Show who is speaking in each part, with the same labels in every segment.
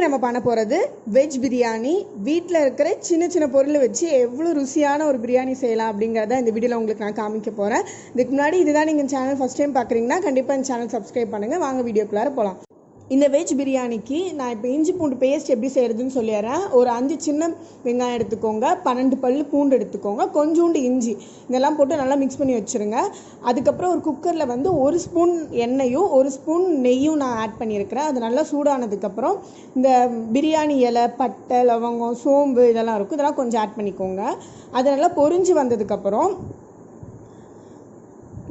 Speaker 1: நம்ம பண்ண போகிறது வெஜ் பிரியாணி. வீட்டில் இருக்கிற சின்ன சின்ன பொருளை வச்சு எவ்வளோ ருசியான ஒரு பிரியாணி செய்யலாம் அப்படிங்கிறத இந்த வீடியோவில் உங்களுக்கு நான் காமிக்க போகிறேன். இதுக்கு முன்னாடி இதுதான் நீங்கள் சேனல் ஃபஸ்ட் டைம் பார்க்குறீங்கன்னா கண்டிப்பாக இந்த சேனல் சப்ஸ்கிரைப் பண்ணுங்கள். வாங்க வீடியோக்குள்ளார போகலாம். இந்த வெஜ் பிரியாணிக்கு நான் இப்போ இஞ்சி பூண்டு பேஸ்ட் எப்படி செய்கிறதுன்னு சொல்லிடுறேன். ஒரு 5 சின்ன வெங்காயம் எடுத்துக்கோங்க, 12 பல் பூண்டு எடுத்துக்கோங்க, கொஞ்சோண்டு இஞ்சி, இதெல்லாம் போட்டு நல்லா மிக்ஸ் பண்ணி வச்சுருங்க. அதுக்கப்புறம் ஒரு குக்கரில் வந்து 1 ஸ்பூன் எண்ணெயும் 1 ஸ்பூன் நெய்யும் நான் ஆட் பண்ணியிருக்கிறேன். அது நல்லா சூடானதுக்கப்புறம் இந்த பிரியாணி இலை, பட்டை, லவங்கம், சோம்பு இதெல்லாம் இருக்கும், இதெல்லாம் கொஞ்சம் ஆட் பண்ணிக்கோங்க. அது நல்லா பொரிஞ்சு வந்ததுக்கப்புறம்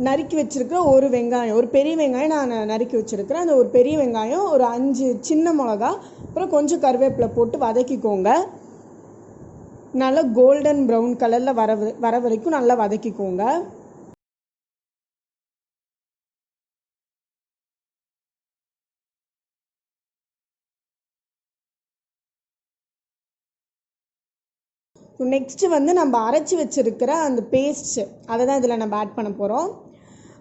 Speaker 1: நறுக்கி வச்சுருக்கிற ஒரு வெங்காயம், ஒரு பெரிய வெங்காயம் நான் நறுக்கி வச்சுருக்கிறேன். அந்த ஒரு பெரிய வெங்காயம், ஒரு 5 சின்ன மிளகா, அப்புறம் கொஞ்சம் கருவேப்பிலை போட்டு வதக்கிக்கோங்க. நல்லா கோல்டன் ப்ரௌன் கலரில் வர வரைக்கும் நல்லா வதக்கிக்கோங்க. நெக்ஸ்ட்டு வந்து நம்ம அரைச்சி வச்சுருக்கிற அந்த பேஸ்ட்டு அதை தான் இதில் நம்ம ஆட் பண்ண போகிறோம்.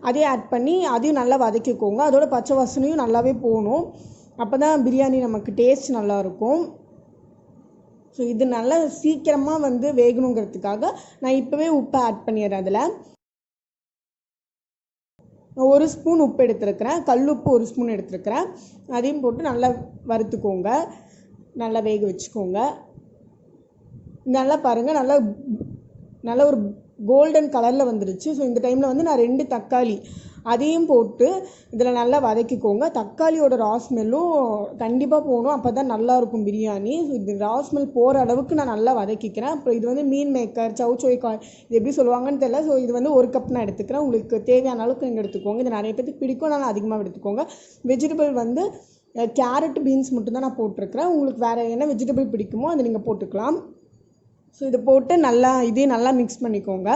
Speaker 1: அதையும் ஆட் பண்ணி அதையும் நல்லா வதக்கிக்கோங்க. அதோட பச்சை வாசனையும் நல்லாவே போகணும். அப்போ தான் பிரியாணி நமக்கு டேஸ்ட் நல்லாயிருக்கும். ஸோ இது நல்லா சீக்கிரமாக வந்து வேகணுங்கிறதுக்காக நான் இப்போவே உப்பை ஆட் பண்ணிடுறேன். அதில் 1 ஸ்பூன் உப்பு எடுத்துருக்கிறேன், கல் உப்பு 1 ஸ்பூன் எடுத்துருக்கிறேன். அதையும் போட்டு நல்லா வறுத்துக்கோங்க, நல்லா வேக வச்சுக்கோங்க. நல்லா பாருங்கள், நல்லா ஒரு கோல்டன் கலரில் வந்துடுச்சு. ஸோ இந்த டைமில் வந்து நான் 2 தக்காளி அதையும் போட்டு இதில் நல்லா வதக்கிக்கோங்க. தக்காளியோட ரா ஸ்மெல்லும் கண்டிப்பாக போகணும், அப்போ தான் நல்லாயிருக்கும் பிரியாணி. ஸோ இது ரா ஸ்மெல் போகிற அளவுக்கு நான் நல்லா வதக்கிக்கிறேன். அப்புறம் இது வந்து மீன் மேக்கர், சவுச்சோய் காய், இது எப்படி சொல்லுவாங்கன்னு தெரியல. ஸோ இது வந்து 1 கப் நான் எடுத்துக்கிறேன். உங்களுக்கு தேவையான அளவுக்கு நீங்கள் எடுத்துக்கோங்க. இது நிறைய பேருக்கு பிடிக்கும், நல்லா அதிகமாக எடுத்துக்கோங்க. வெஜிடபிள் வந்து கேரட், பீன்ஸ் மட்டும்தான் நான் போட்டிருக்கிறேன். உங்களுக்கு வேறு என்ன வெஜிடபிள் பிடிக்குமோ அதை நீங்கள் போட்டுக்கலாம். ஸோ இதை போட்டு இதையும் நல்லா மிக்ஸ் பண்ணிக்கோங்க.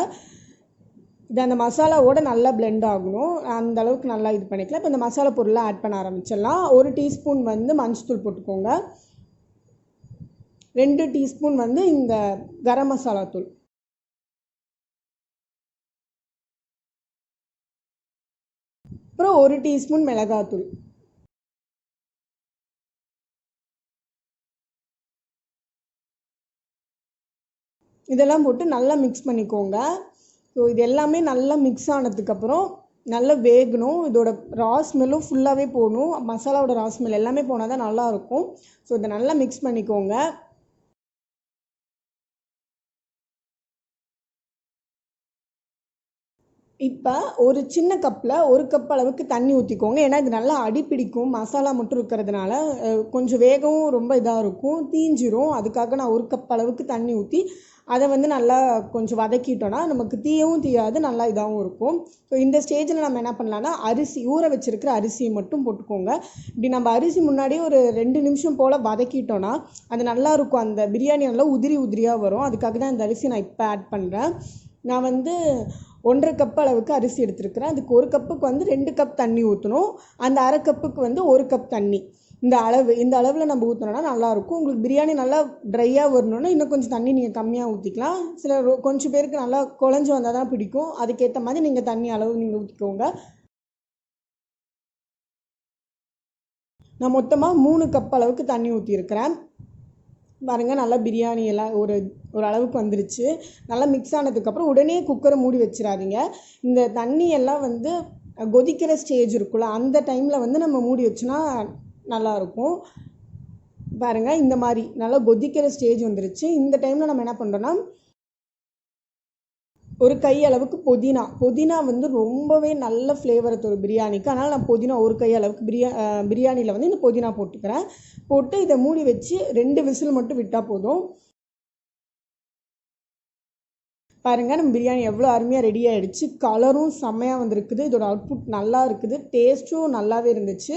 Speaker 1: இது அந்த மசாலாவோடு நல்லா பிளெண்ட் ஆகணும், அந்த அளவுக்கு நல்லா இது பண்ணிக்கலாம். இப்போ இந்த மசாலா பொருளை ஆட் பண்ண ஆரம்பிச்சிடலாம். 1 டீஸ்பூன் வந்து மஞ்சத்தூள் போட்டுக்கோங்க, 2 டீஸ்பூன் வந்து இந்த கரம் மசாலா தூள், அப்புறம் 1 டீஸ்பூன் மிளகாத்தூள். இதெல்லாம் போட்டு நல்லா மிக்ஸ் பண்ணிக்கோங்க. ஸோ இது எல்லாமே நல்லா மிக்ஸ் ஆனதுக்கப்புறம் நல்லா வேகணும். இதோட ரா ஸ்மெல்லும் ஃபுல்லாகவே போகணும், மசாலாவோட ரா ஸ்மெல் எல்லாமே போனால் தான் நல்லாயிருக்கும். ஸோ இதை நல்லா மிக்ஸ் பண்ணிக்கோங்க. இப்போ ஒரு சின்ன கப்பில் 1 கப் அளவுக்கு தண்ணி ஊற்றிக்கோங்க. ஏன்னா இது நல்லா அடிப்பிடிக்கும், மசாலா மட்டும் இருக்கிறதுனால கொஞ்சம் வேகவும் ரொம்ப இதாக இருக்கும், தீஞ்சிரும். அதுக்காக நான் 1 கப் அளவுக்கு தண்ணி ஊற்றி அதை வந்து நல்லா கொஞ்சம் வதக்கிட்டோன்னா நமக்கு தீயவும் தீயாது, நல்லா இதாகவும் இருக்கும். ஸோ இந்த ஸ்டேஜில் நம்ம என்ன பண்ணலான்னா ஊற வச்சுருக்கிற அரிசியை மட்டும் போட்டுக்கோங்க. இப்படி நம்ம அரிசி முன்னாடியே ஒரு 2 நிமிஷம் போல் வதக்கிட்டோன்னா அது நல்லாயிருக்கும், அந்த பிரியாணி நல்லா உதிரியாக வரும். அதுக்காக தான் இந்த அரிசி நான் இப்போ ஆட் பண்ணுறேன். நான் வந்து 1.5 கப் அளவுக்கு அரிசி எடுத்துருக்கிறேன். அதுக்கு 1 கப்புக்கு வந்து 2 கப் தண்ணி ஊற்றணும். அந்த அரை கப்புக்கு வந்து 1 கப் தண்ணி. இந்த அளவில் நம்ம ஊற்றினோன்னா நல்லாயிருக்கும். உங்களுக்கு பிரியாணி நல்லா ட்ரையாக வரணுன்னா இன்னும் கொஞ்சம் தண்ணி நீங்கள் கம்மியாக ஊற்றிக்கலாம். கொஞ்சம் பேருக்கு நல்லா குழஞ்சி வந்தால் தான் பிடிக்கும், அதுக்கேற்ற மாதிரி நீங்கள் தண்ணி அளவு நீங்கள் ஊற்றிக்கோங்க. நான் மொத்தமாக 3 கப் அளவுக்கு தண்ணி ஊற்றிருக்கிறேன். பாருங்கள், நல்லா பிரியாணி எல்லாம் ஒரு அளவுக்கு வந்துருச்சு. நல்லா மிக்ஸ் ஆனதுக்கப்புறம் உடனே குக்கரை மூடி வச்சிடாதீங்க. இந்த தண்ணி எல்லாம் வந்து கொதிக்கிற ஸ்டேஜ் இருக்குல்ல, அந்த டைமில் வந்து நம்ம மூடி வச்சோன்னா நல்லாயிருக்கும். பாருங்கள், இந்த மாதிரி நல்லா கொதிக்கிற ஸ்டேஜ் வந்துருச்சு. இந்த டைமில் நம்ம என்ன பண்ணுறோன்னா ஒரு கை அளவுக்கு புதினா வந்து ரொம்பவே நல்ல ஃப்ளேவரை தரும் பிரியாணிக்கு. அதனால் நான் புதினா ஒரு கை அளவுக்கு பிரியாணியில் வந்து இந்த புதினா போட்டுக்கிறேன். போட்டு இதை மூடி வச்சு 2 விசில் மட்டும் விட்டால் போதும். பாருங்கள், நம்ம பிரியாணி எவ்வளோ அருமையாக ரெடி ஆகிடுச்சு. கலரும் செம்மையாக வந்திருக்குது, இதோட அவுட்புட் நல்லா இருக்குது, டேஸ்ட்டும் நல்லாவே இருந்துச்சு.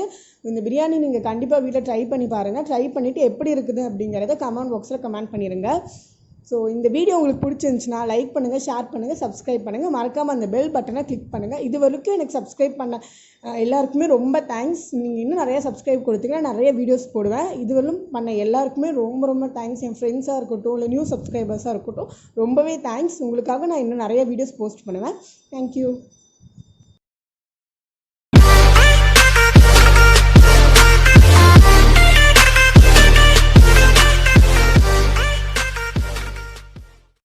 Speaker 1: இந்த பிரியாணி நீங்கள் கண்டிப்பாக வீட்டில் ட்ரை பண்ணி பாருங்கள். ட்ரை பண்ணிவிட்டு எப்படி இருக்குது அப்படிங்கிறத கமெண்ட் பாக்ஸில் கமெண்ட் பண்ணிடுங்க. ஸோ இந்த வீடியோ உங்களுக்கு பிடிச்சிருந்துச்சுன்னா லைக் பண்ணுங்கள், ஷேர் பண்ணுங்கள், சப்ஸ்கிரைப் பண்ணுங்கள். மறக்காமல் அந்த பெல் பட்டனை கிளிக் பண்ணுங்கள். இது வரைக்கும் எனக்கு சப்ஸ்கிரைப் பண்ண எல்லாருக்குமே ரொம்ப தேங்க்ஸ். நீங்கள் இன்னும் நிறையா சப்ஸ்கிரைப் கொடுத்தீங்கன்னா நிறைய வீடியோஸ் போடுவேன். இதுவரையும் பண்ண எல்லாருக்குமே ரொம்ப தேங்க்ஸ். என் ஃப்ரெண்ட்ஸாக இருக்கட்டும், இல்லை நியூ சப்ஸ்கிரைபர்ஸாக இருக்கட்டும், ரொம்பவே தேங்க்ஸ். உங்களுக்காக நான் இன்னும் நிறைய வீடியோஸ் போஸ்ட் பண்ணுவேன். தேங்க்யூ.